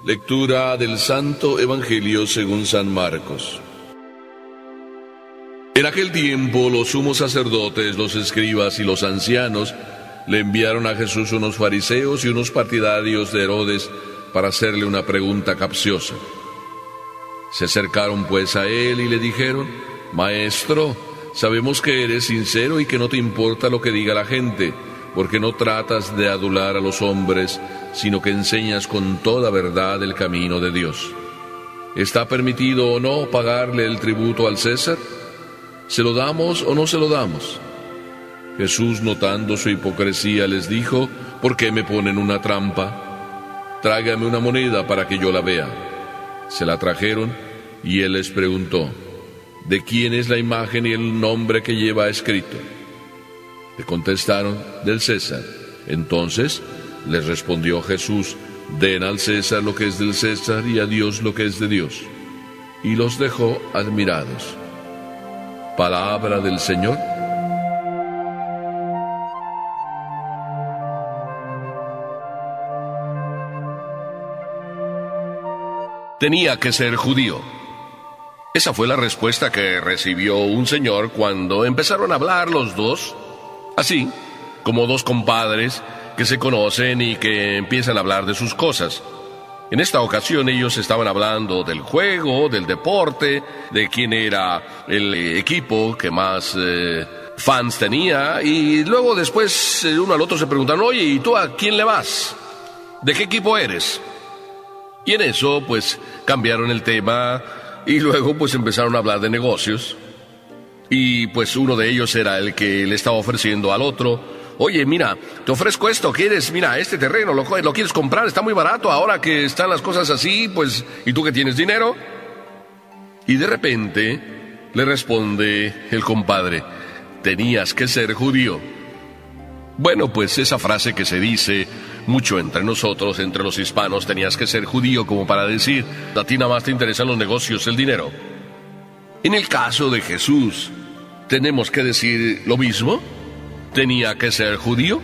Lectura del Santo Evangelio según San Marcos. En aquel tiempo los sumos sacerdotes, los escribas y los ancianos le enviaron a Jesús unos fariseos y unos partidarios de Herodes para hacerle una pregunta capciosa. Se acercaron pues a él y le dijeron: Maestro, sabemos que eres sincero y que no te importa lo que diga la gente, porque no tratas de adular a los hombres, sino que enseñas con toda verdad el camino de Dios. ¿Está permitido o no pagarle el tributo al César? ¿Se lo damos o no se lo damos? Jesús, notando su hipocresía, les dijo: ¿Por qué me ponen una trampa? Tráigame una moneda para que yo la vea. Se la trajeron y él les preguntó: ¿de quién es la imagen y el nombre que lleva escrito? Le contestaron: del César. Entonces les respondió Jesús: den al César lo que es del César y a Dios lo que es de Dios. Y los dejó admirados. Palabra del Señor. Tenía que ser judío. Esa fue la respuesta que recibió un señor cuando empezaron a hablar los dos, así como dos compadres que se conocen y que empiezan a hablar de sus cosas. En esta ocasión ellos estaban hablando del juego, del deporte, de quién era el equipo que más fans tenía, y luego después uno al otro se preguntaron: oye, ¿y tú a quién le vas? ¿De qué equipo eres? Y en eso pues cambiaron el tema y luego pues empezaron a hablar de negocios. Y pues uno de ellos era el que le estaba ofreciendo al otro: oye, mira, te ofrezco esto, ¿quieres? Mira, este terreno, ¿lo quieres comprar? Está muy barato ahora que están las cosas así, pues, ¿y tú que tienes dinero? Y de repente le responde el compadre: tenías que ser judío. Bueno, pues esa frase que se dice mucho entre nosotros, entre los hispanos, tenías que ser judío, como para decir: a ti nada más te interesan los negocios, el dinero. En el caso de Jesús, ¿tenemos que decir lo mismo? ¿Tenía que ser judío?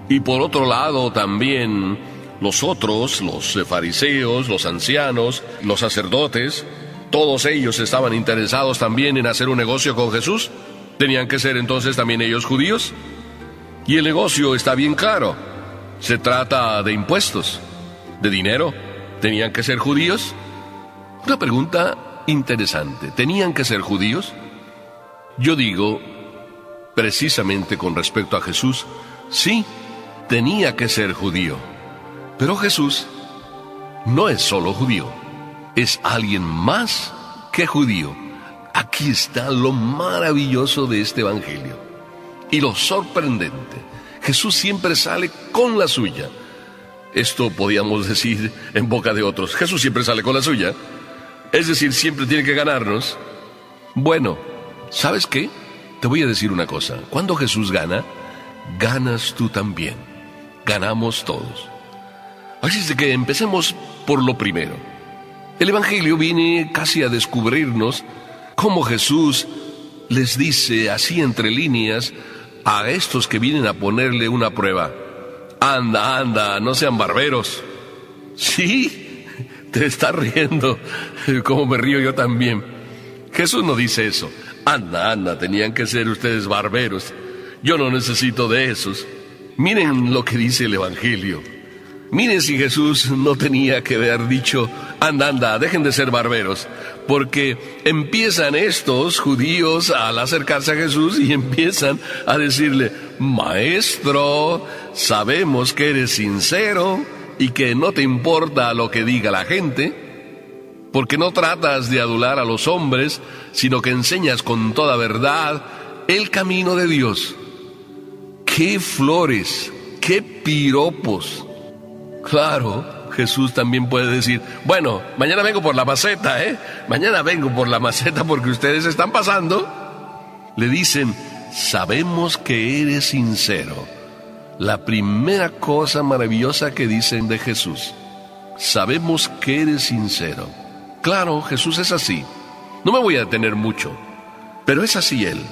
Y por otro lado también los otros, los fariseos, los ancianos, los sacerdotes, todos ellos estaban interesados también en hacer un negocio con Jesús. ¿Tenían que ser entonces también ellos judíos? Y el negocio está bien claro. Se trata de impuestos, de dinero. ¿Tenían que ser judíos? Una pregunta interesante. ¿Tenían que ser judíos? Yo digo, precisamente con respecto a Jesús, sí, tenía que ser judío. Pero Jesús no es solo judío, es alguien más que judío. Aquí está lo maravilloso de este evangelio y lo sorprendente. Jesús siempre sale con la suya. Esto podíamos decir en boca de otros: Jesús siempre sale con la suya. Es decir, siempre tiene que ganarnos. Bueno, ¿sabes qué? Te voy a decir una cosa: cuando Jesús gana, ganas tú también. Ganamos todos. Así es de que empecemos por lo primero. El Evangelio viene casi a descubrirnos cómo Jesús les dice así entre líneas a estos que vienen a ponerle una prueba: anda, anda, no sean barberos. Sí, te estás riendo, como me río yo también. Jesús no dice eso: anda, anda, tenían que ser ustedes barberos. Yo no necesito de esos. Miren lo que dice el Evangelio. Miren si Jesús no tenía que haber dicho: anda, anda, dejen de ser barberos. Porque empiezan estos judíos al acercarse a Jesús y empiezan a decirle: Maestro, sabemos que eres sincero y que no te importa lo que diga la gente, porque no tratas de adular a los hombres, sino que enseñas con toda verdad el camino de Dios. ¡Qué flores! ¡Qué piropos! Claro, Jesús también puede decir: bueno, mañana vengo por la maceta, mañana vengo por la maceta porque ustedes están pasando. Le dicen: sabemos que eres sincero. La primera cosa maravillosa que dicen de Jesús: sabemos que eres sincero. Claro, Jesús es así. No me voy a detener mucho, pero es así Él.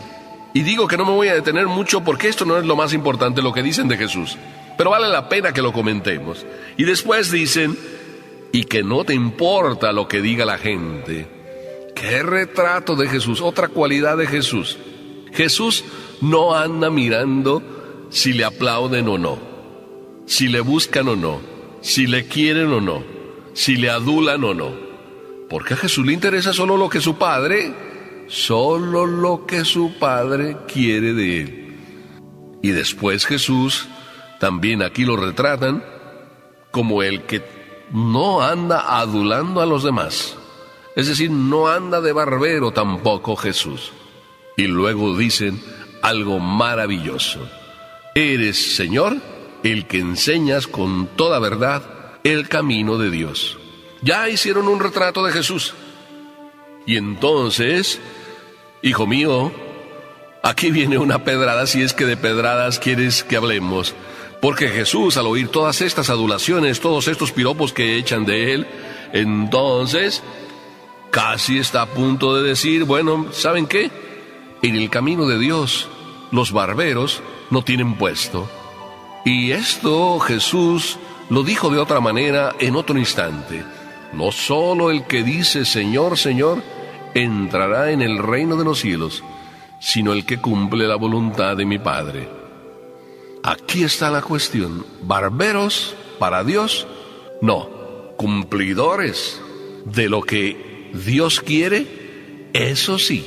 Y digo que no me voy a detener mucho porque esto no es lo más importante lo que dicen de Jesús, pero vale la pena que lo comentemos. Y después dicen: y que no te importa lo que diga la gente. ¡Qué retrato de Jesús! Otra cualidad de Jesús. Jesús no anda mirando si le aplauden o no, si le buscan o no, si le quieren o no, si le adulan o no. Porque a Jesús le interesa solo lo que su Padre quiere de él. Y después Jesús, también aquí lo retratan como el que no anda adulando a los demás. Es decir, no anda de barbero tampoco Jesús. Y luego dicen algo maravilloso. Eres, Señor, el que enseñas con toda verdad el camino de Dios. Ya hicieron un retrato de Jesús. Y entonces, hijo mío, aquí viene una pedrada, si es que de pedradas quieres que hablemos. Porque Jesús, al oír todas estas adulaciones, todos estos piropos que echan de él, entonces casi está a punto de decir, bueno, ¿saben qué? En el camino de Dios, los barberos no tienen puesto. Y esto Jesús lo dijo de otra manera en otro instante. No solo el que dice Señor, Señor, entrará en el reino de los cielos, sino el que cumple la voluntad de mi Padre. Aquí está la cuestión. ¿Barberos para Dios? No. ¿Cumplidores de lo que Dios quiere? Eso sí.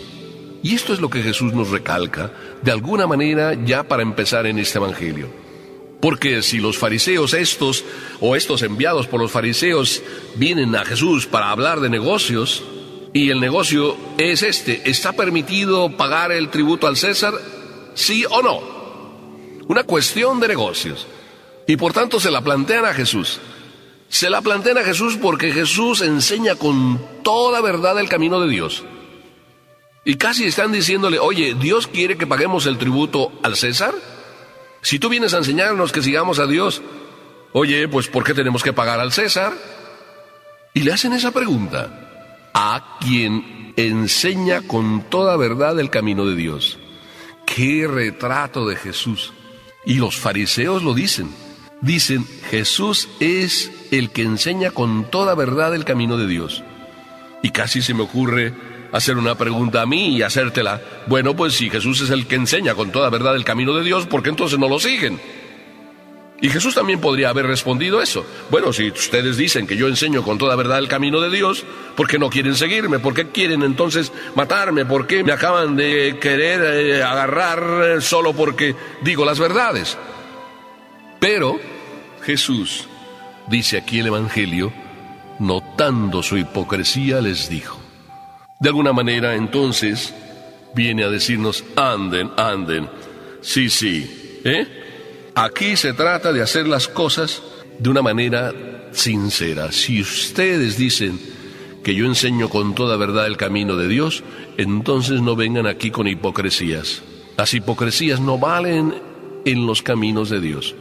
Y esto es lo que Jesús nos recalca, de alguna manera, ya para empezar en este evangelio. Porque si los fariseos estos enviados por los fariseos vienen a Jesús para hablar de negocios, y el negocio es ¿está permitido pagar el tributo al César? ¿Sí o no? Una cuestión de negocios. Y por tanto se la plantean a Jesús. Se la plantean a Jesús porque Jesús enseña con toda verdad el camino de Dios. Y casi están diciéndole, oye, ¿Dios quiere que paguemos el tributo al César? Si tú vienes a enseñarnos que sigamos a Dios, oye, pues ¿por qué tenemos que pagar al César? Y le hacen esa pregunta a quien enseña con toda verdad el camino de Dios. ¡Qué retrato de Jesús! Y los fariseos lo dicen. Dicen, Jesús es el que enseña con toda verdad el camino de Dios. Y casi se me ocurre hacer una pregunta a mí y hacértela. Bueno, pues si Jesús es el que enseña con toda verdad el camino de Dios, ¿por qué entonces no lo siguen? Y Jesús también podría haber respondido eso. Bueno, si ustedes dicen que yo enseño con toda verdad el camino de Dios, ¿por qué no quieren seguirme? ¿Por qué quieren entonces matarme? ¿Por qué me acaban de querer agarrar solo porque digo las verdades? Pero Jesús, dice aquí el Evangelio, notando su hipocresía, les dijo. De alguna manera, entonces, viene a decirnos, anden. Sí, aquí se trata de hacer las cosas de una manera sincera. Si ustedes dicen que yo enseño con toda verdad el camino de Dios, entonces no vengan aquí con hipocresías. Las hipocresías no valen en los caminos de Dios.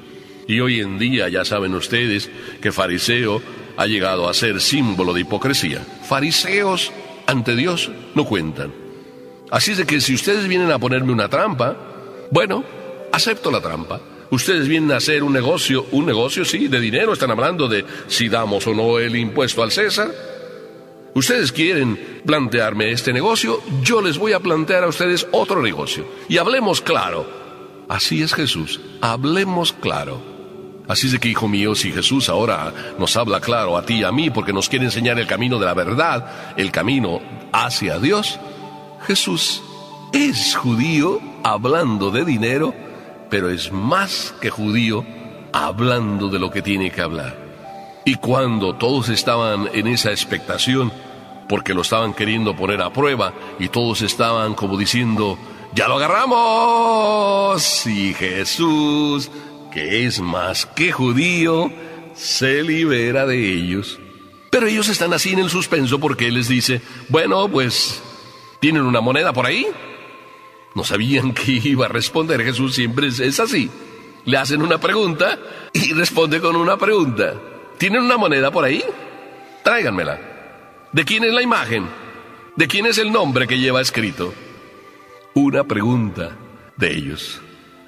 Y hoy en día ya saben ustedes que fariseo ha llegado a ser símbolo de hipocresía. Fariseos ante Dios no cuentan. Así es de que si ustedes vienen a ponerme una trampa, bueno, acepto la trampa. Ustedes vienen a hacer un negocio sí, de dinero, están hablando de si damos o no el impuesto al César. Ustedes quieren plantearme este negocio, yo les voy a plantear a ustedes otro negocio. Y hablemos claro. Así es Jesús, hablemos claro. Así es de que, hijo mío, si Jesús ahora nos habla claro a ti y a mí porque nos quiere enseñar el camino de la verdad, el camino hacia Dios, Jesús es judío hablando de dinero, pero es más que judío hablando de lo que tiene que hablar. Y cuando todos estaban en esa expectación, porque lo estaban queriendo poner a prueba, y todos estaban como diciendo, ¡ya lo agarramos! Y Jesús, que es más que judío, se libera de ellos. Pero ellos están así en el suspenso porque Él les dice, bueno, pues, ¿tienen una moneda por ahí? No sabían que iba a responder. Jesús siempre es así. Le hacen una pregunta y responde con una pregunta. ¿Tienen una moneda por ahí? Tráiganmela. ¿De quién es la imagen? ¿De quién es el nombre que lleva escrito? Una pregunta de ellos.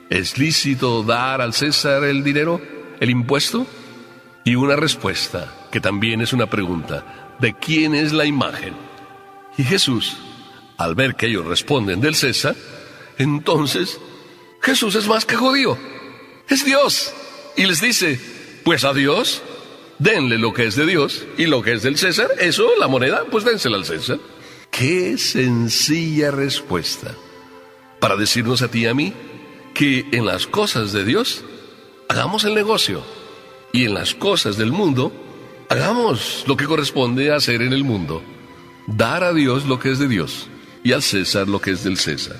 ¿Es lícito dar al César el dinero, el impuesto? y una respuesta que también es una pregunta: ¿de quién es la imagen? Y Jesús, al ver que ellos responden del César, entonces Jesús es más que judío, es Dios, y les dice: pues a Dios denle lo que es de Dios, y lo que es del César, eso, la moneda, pues dénsela al César. Qué sencilla respuesta para decirnos a ti y a mí que en las cosas de Dios hagamos el negocio, y en las cosas del mundo hagamos lo que corresponde hacer en el mundo: dar a Dios lo que es de Dios y al César lo que es del César.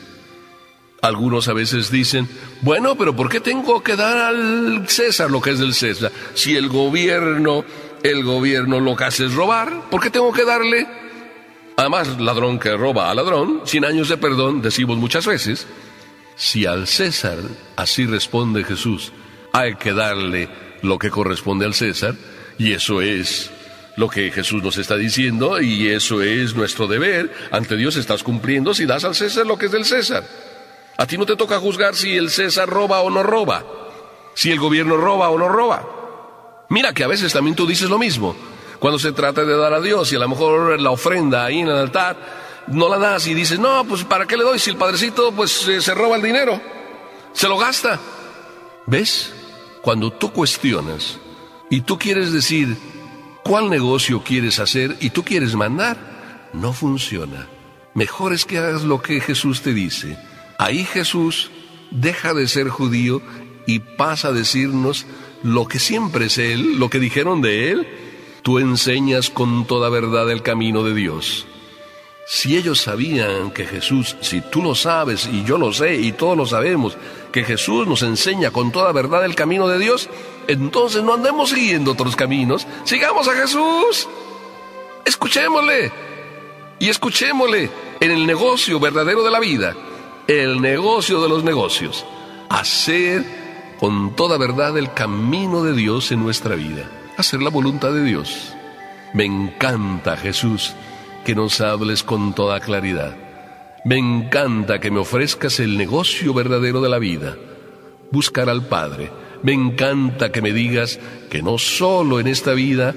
Algunos a veces dicen: bueno, pero ¿por qué tengo que dar al César lo que es del César? Si el gobierno lo que hace es robar, ¿por qué tengo que darle? Además, ladrón que roba a ladrón, 100 años de perdón, decimos muchas veces. Si al César, así responde Jesús, hay que darle lo que corresponde al César, y eso es lo que Jesús nos está diciendo, y eso es nuestro deber. Ante Dios estás cumpliendo si das al César lo que es del César. A ti no te toca juzgar si el César roba o no roba, si el gobierno roba o no roba. Mira que a veces también tú dices lo mismo. Cuando se trata de dar a Dios, y a lo mejor la ofrenda ahí en el altar, no la das y dices: no, pues ¿para qué le doy si el padrecito pues se roba el dinero? Se lo gasta. ¿Ves? Cuando tú cuestionas y tú quieres decir cuál negocio quieres hacer y tú quieres mandar, no funciona. Mejor es que hagas lo que Jesús te dice. Ahí Jesús deja de ser judío y pasa a decirnos lo que siempre es Él, lo que dijeron de Él. Tú enseñas con toda verdad el camino de Dios. Si ellos sabían que Jesús, si tú lo sabes y yo lo sé y todos lo sabemos, que Jesús nos enseña con toda verdad el camino de Dios, entonces no andemos siguiendo otros caminos, sigamos a Jesús. Escuchémosle y escuchémosle en el negocio verdadero de la vida, el negocio de los negocios, hacer con toda verdad el camino de Dios en nuestra vida, hacer la voluntad de Dios. Me encanta, Jesús, que nos hables con toda claridad. Me encanta que me ofrezcas el negocio verdadero de la vida, buscar al Padre. Me encanta que me digas que no solo en esta vida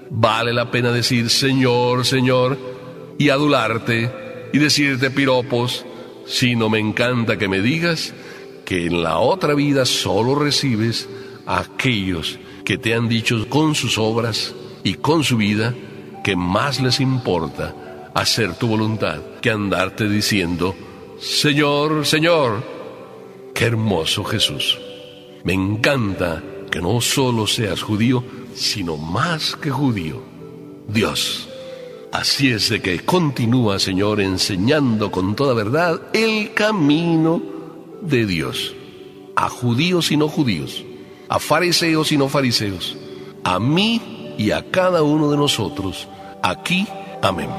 vale la pena decir Señor, Señor, y adularte y decirte piropos, sino me encanta que me digas que en la otra vida solo recibes a aquellos que te han dicho con sus obras y con su vida que más les importa hacer tu voluntad que andarte diciendo Señor, Señor. Qué hermoso, Jesús. Me encanta que no solo seas judío, sino más que judío, Dios. Así es de que continúa, Señor, enseñando con toda verdad el camino de Dios, a judíos y no judíos, a fariseos y no fariseos, a mí y a cada uno de nosotros, aquí. Amén.